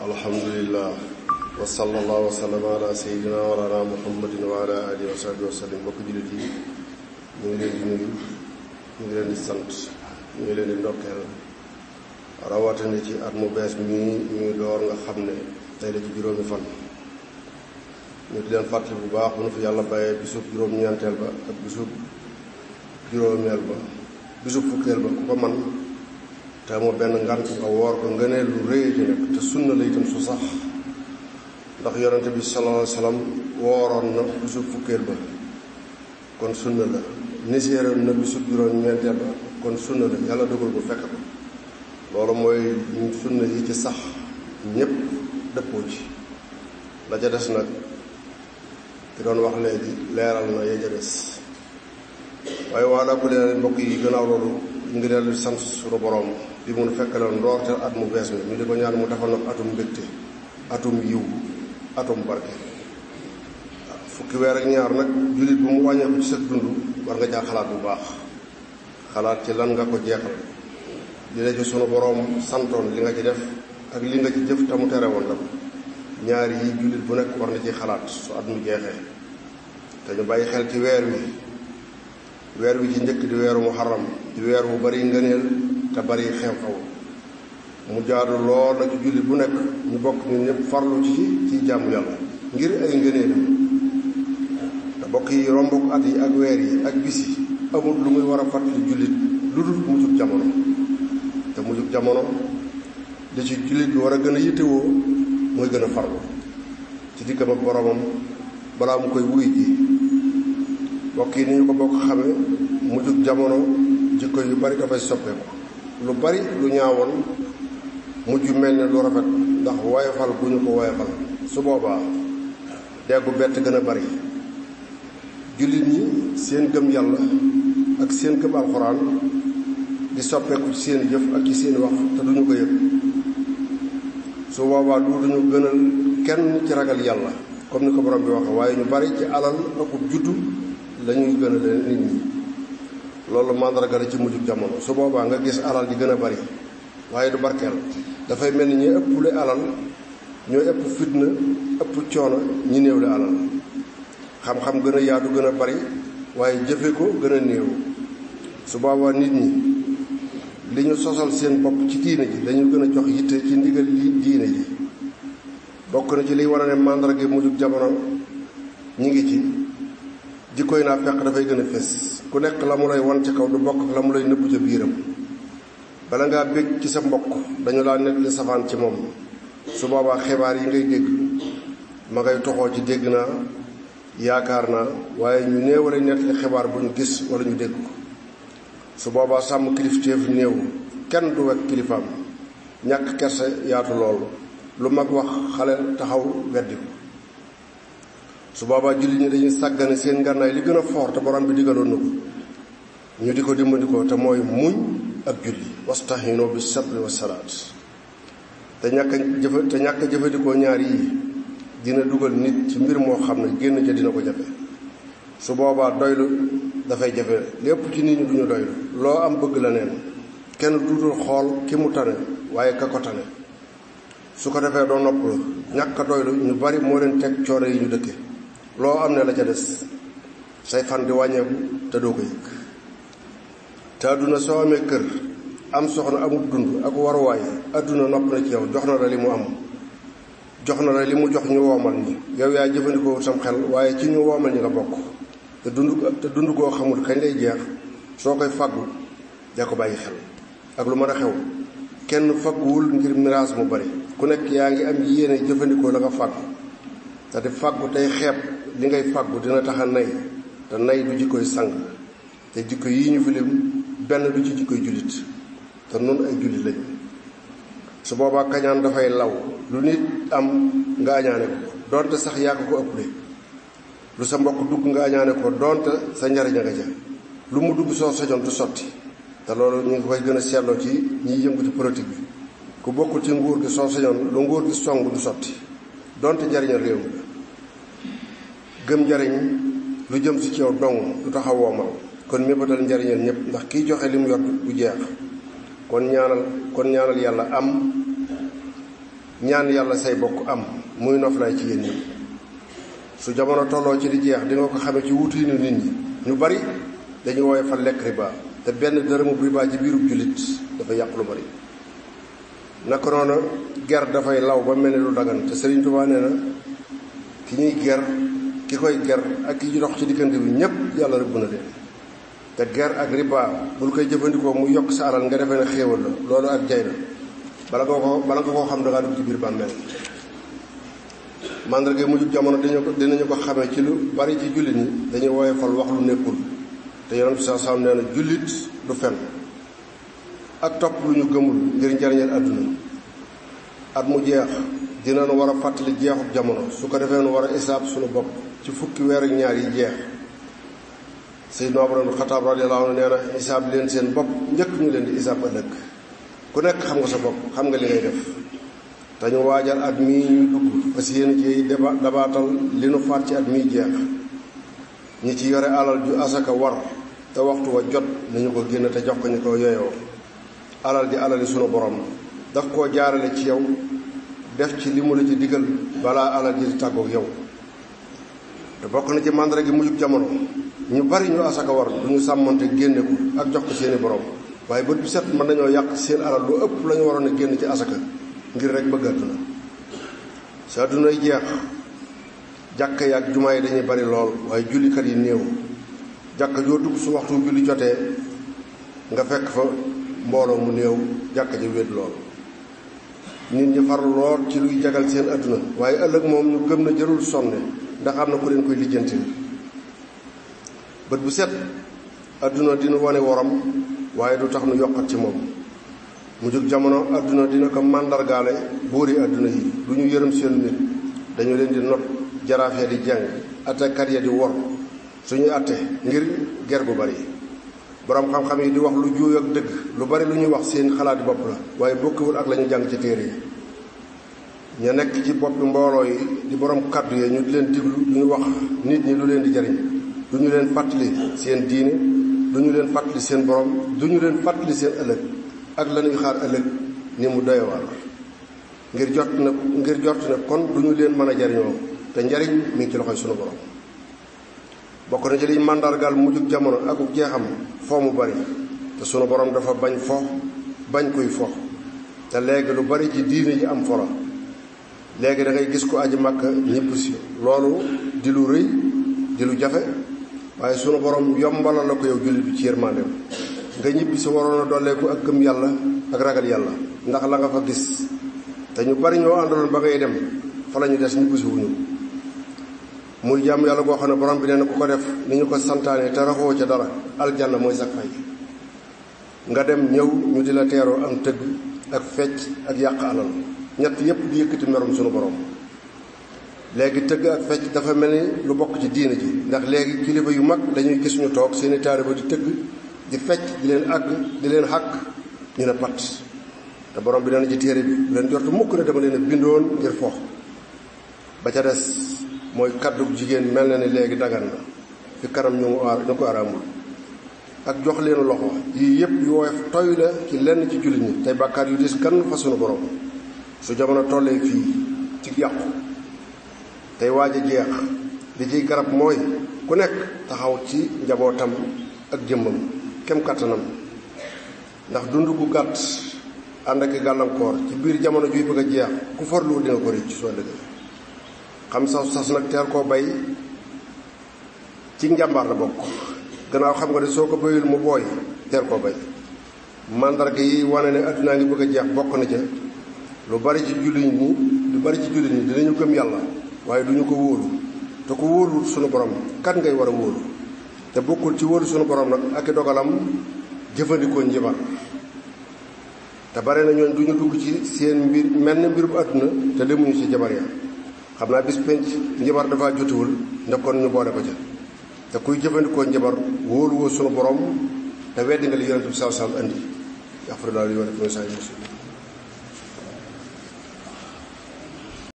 alhamdulillah wa sallallahu wa sallam ala sayyidina wa ala muhammadin wa ala alihi wa sahbihi wa sallam. Mbokk jullit yi ñu ngi leen di nuyu, ñu ngi leen di sant, ñu ngi leen di ndokkeel rawatina ci at mu bees mi ñuy door nga xam ne tey la ci juróomi fan. ñu di leen fàttali bu baax bu nu fi yàlla bàyyee bisub juróom-ñeenteel ba ak bisub juróomeel ba, bisub fukkeel ba ku ko man te moo benn ngant nga woor ko ngëneel lu rëy ci nekk te sunna la itam su sax, ndax yonente bi sallallahu alayhi wasallam wooroon na bisub fukkeel ba kon sunna la, niséeroon na bisub juróom-ñeenteel ba kon sunna la, yàlla dogal ko fekk ko. loolu mooy sunna yi ci sax ñépp dëppoo ci. la ca des nag ki doon wax léegi leeral na ya ca des, waaye waa daa ko leen mbokk yi gannaaw loolu ñu ngi dellu sant suñu borom bi mun fekkaloon ndoorte at mu bees mi ñu di ko ñaan mu defal nag atum mbégte, atum yiw, atum barke. fukki weer ak ñaar nag jullit bu mu wàññeeku ci sa dund war nga caa xalaat bu baax, xalaat ci lan nga ko jeexal, li la ci sunu borom santoon li nga ci def ak li nga ci jëf te mu tere woon la ko. ñaar yi jullit bu nekk war na ci xalaat su at mu jeexee. te ñu bàyyi xel ci weer wi ci njëkk di weeru muharram di weer wu bari ngëneel te bari xew-xew. mu jaadu lool na ci jullit bu nekk ñu bokk ñun ñëpp farlu ci jaamu yàlla ngir ay ngëneelam. te bokk yi rombok at yi ak weer yi ak bis yi amul lu muy war a fàttali jullit lu dul mujjug jamono. te mujjug jamono li ci jullit bi war a gën a yittewoo mooy gën a farlu ci diggam ak boromam balaa mu koy wuy ji. bokk yi ni ñu ko bokk xamee mujjug jamono jikko yu bari dafay soppeeku, lu bari lu ñaawoon mujj mel ne lu rafet ndax woyofal bu ñu ko woyofal. su boobaa deggu bett gën a bari. jullit ñi seen gëm yàlla ak seen gëm alxuraan di soppeeku ci seen jëf ak ci seen wax te duñu ko yëg. su boobaa duñu gënal kenn ci ragal yàlla comme ni ko borom bi waxe, waaye ñu bari ci alal akub juddu lañuy gënal nit ñi. loolu màndarga la ci mujjug jamono. su boobaa nga gis alal di gën a bari waaye du barkeel. dafay mel ni ñi ëppule alal ñooy ëpp fitna, ëpp coono ñi néewle alal. xam-xam gën a yaatu gën a bari waaye jëfe ko gën a néew. su boobaa nit ñi li ñu sosal seen bopp ci diine ji dañu gën a jox yitte ci ndigal li diine ji. bokk na ci liy war a ne màndarga mujjug jamono ñi ngi ci jikkoy naa fekk dafay gën a fés. ku nekk la mu lay wan ci kaw du bokk ak la mu lay nëbbu ca biiram. bala ngaa bég ci sa mbokk dañu laa nekk li safaan ci moom. su boobaa xibaar yi ngay dégg ma ngay toxoo ci dégg naa, yaakaar naa, waaye ñu néew lay nekk li xibaar bu ñu gis wala ñu dégg ko. su boobaa sàmm kilifteef néew, kenn du wekk kilifaam. ñàkk kerse yaatu lool, lu mag wax xale taxaw weddi ko. su boobaa jullit ñi dañuy sàggane seen ngànnaay li gën a foor te borom bi digaloon na ko ñu di ko dimbandikoo, te mooy muñ ak julli. wastahinu bis sabri was salaat. te ñàkk jëfandikoo ñaar yi dina dugal nit ci mbir moo xam ne génn ca dina ko jafe. su boobaa doylu dafay jafe. lépp ci nit ñi duñu doylu. loo am bëgg la neen. kenn duutul xool ki mu tane waaye ka ko tane. su ko defee doo nopp la. ñàkk a doylu ñu bari moo leen teg coono yi ñu dëkke. loo am ne la ca des say fan di wàññeeku te doo ko yëg. te àdduna soo amee kër am soxna amul dund ak waruwaay, àdduna nopp na ci yow, jox na la li mu am, jox na la li mu jox ñu woomal ñi. yow yaa jëfandikoo sam xel waaye ci ñu woomal ñi nga bokk. te dund koo xamul kañ lay jeex soo koy faggu yaa ko bàyyi xel. ak lu mën a xew kenn fagguwul ngir miraas mu bari. ku nekk yaa ngi am yéene jëfandikoo la nga faggu. te di faggu tey xeeb li ngay faggu dina tax a nay, te nay du jikkoy sang. te jikko yi ñu fi lim benn du ci jikkoy jullit, te noonu ay jullit lañ. su boobaa kañaan dafay law. lu nit am nga añaane ko doonte sax yaa ko ëpple. lu sa mbokk dugg nga añaane ko doonte sa njariñ a nga ja. lu mu dugg soo sañoon du sotti. te loolu ñu ngi koy gën a seetloo ci ñiy yëngu ci politique bi. ku bokkul ci nguur gi soo sañoon lu nguur gi song du sotti doonte njariñal réew mi. gëm njariñ lu jëm si ci yow dong du tax a woomal. kon mébatal njariñal ñëpp, ndax kiy joxe li mu yor du jeex. kon ñaanal yàlla am ñaan yàlla say bokk am muy noflaay ci yéen ñëpp. su jamono tolloo ci di jeex di nga ko xamee ci wutinu nit ñi ñu bari dañu wooye fa lekk riba te benn dërëmu riba ci biirub jullit dafa yàq lu bari. naka noonu ger dafay law ba mel ni lu dagan te Sëriñ Tuubaa nee na ki ñuy ger ki koy ger ak ki dox ci diggante bi ñépp yàlla rëbb na leen. te ger ak riba bul koy jëfandikoo mu yokk sa alal nga defee ne xéewal la loolu ak jay la bala nga koo xam dangaa dugg ci biir bàmmeel. màndarga mujj jamono dinañu ko xamee ci lu bari ci jullit ñi dañuy woyofal wax lu nekkul te Yonent bi sallallahu alayhi wasallam nee na jullit du fen ak topp lu ñu gëmul ngir njariñal àdduna. at mu jeex dinañu war a fàttali jeexub jamono su ko defee nu war a isaab suñu bopp ci fukki weer ak ñaar yi jeex. Seydina Umar ibn Xattaab radiyallahu anhu nee na isaab leen seen bopp njëkk ñu leen di isaab ëllëg. ku nekk xam nga sa bopp xam nga li ngay def te ñu waajal at mii ñuy dugg parce que yéen ci dabaatal li nu faat ci at mii jeex. ñi ci yore alal ju asaka war te waxtu wa jot nañu ko génn te jox ko ñu ko yoyoo. alal di alali sunu borom daf koo jaarale ci yow def ci li mu la ci digal balaa alal ji di tàggoog yow. te bokk na ci màndara gi mujjub jamono ñu bari ñu asaka war du ñu sàmmante génne ko ak jox ko seeni borom waaye bët bi set mën nañoo yàq seen alal lu ëpp la ñu waroon a génn ci asaka ngir rek bëgg àdduna. sa àddunay jeex jàkka yi ak jumaa yi dañuy bari lool waaye jullikat yi néew. jàkka joo dugg su waxtu julli jotee nga fekk fa mbooloo mu néew jàkka ji wéet lool. nit ñi farlu lool ci luy jagal seen àdduna waaye ëllëg moom ñu gëm na jërul sonne ndax am na ku leen koy lijjanti. bët bu set àdduna dina wane worom waaye du tax nu yokkat ci moom. mu jóg jamono àdduna dina ko màndargaale buuri àdduna yi du ñu yërëm seen nit dañu leen di not jaraaf ya di jàng attekat ya di wor suñuy atte ngir ger gu bari. borom xam-xam yi di wax lu juuy ak dëgg lu bari lu ñuy wax seen xalaati bopp la waaye bokkiwul ak la ñu jàng ci téere yi. ña nekk ci boppi mbooloo yi di borom kàddu yi ñu di leen diglu du ñu wax nit ñi lu leen di jariñ du ñu leen fàttali seen diine du ñu leen fàttali seen borom du ñu leen fàttali seen ëllëg ak la ñuy xaar ëllëg ni mu doywaar ngir jot na kon du ñu leen mën a jariñoo te njariñ mi ngi ci loxoy sunu borom. bokk na ci liy màndargaal mujjug jamono ak jeexam foo mu bari te sunu borom dafa bañ fo bañ kuy fo te léegi lu bari ci diine ji am folo. léegi da ngay gis ko aji Makka ñëpp si loolu di lu rëy di lu jafe waaye sunu borom yombalal la ko yow jullit bi ci yërmandeem nga ñibbi si waroon a dolleeku ak gëm yàlla ak ragal yàlla ndax la nga fa gis te ñu bari ñoo àndaloon ba ngay dem fa la ñu des ñibbi si wuñu muy jàmm yàlla goo xam ne borom bi nee na ku ko def ni ñu ko santaane te raxoo ca dara aljanna mooy sa fay. nga dem ñëw ñu di la teeroo am tëgg ak fecc ak yàq alal ñett yépp di yëkkati merum sunu borom. léegi tëgg ak fecc dafa mel ni lu bokk ci diine ji ndax léegi kilifa yu mag dañuy gis ñu toog seeni taaliba di tëgg di fecc di leen àgg di leen xàkk ñu ne pat te borom bi nee na ci téere bi bu leen jortu mukk ne dama leen a bindoon ngir foox. ba ca des mooy kaddu jigéen mel na ni léegi dagan na fi kanam ñu ko araamul ak jox leen loxo yii yëpp yu woyof toy la ci lenn ci jullit ñi tey bàkkaar yu dis gan fa sunu borom. su jamono tollee fii ci yàqu tey waaj a jeex li ciy garab mooy ku nekk taxaw ci njabootam ak jëmmam kem kattanam ndax dund gu gàtt ànd ak gàllankoor ci biir jamono juy bëgg a jeex ku farlu di nga ko rëcc soo dëgg xam sas nag teel koo bay ci njàmbaar la bokk gannaaw xam nga ne soo ko bayul mu booy teel koo bay. mandarga yi wane ne addunaa ngi bëgg a jeex bokk na ca lu bari ci jullit ñi dinañu gëm yàlla waaye duñu ko wóolu te ku wóolu sunu borom kat ngay war a wóolu te bokkul ci wóolu sunu borom nag ak i dogalam jëfandikoo njibar te bare na ñooñ duñu dugg ci seen mbir mel ni mbirum àdduna te demuñu ci jabar ya xam naa bis penc njabar dafa jotuwul ndekkoon ñu boole ko ca te kuy jëfandikoo njabar wóolu woo sunu borom te weddi nga li Yonent bi sallallahu alayhi wa sallam andi yaxfirullahu li wa lakum wa saa'iril muslimin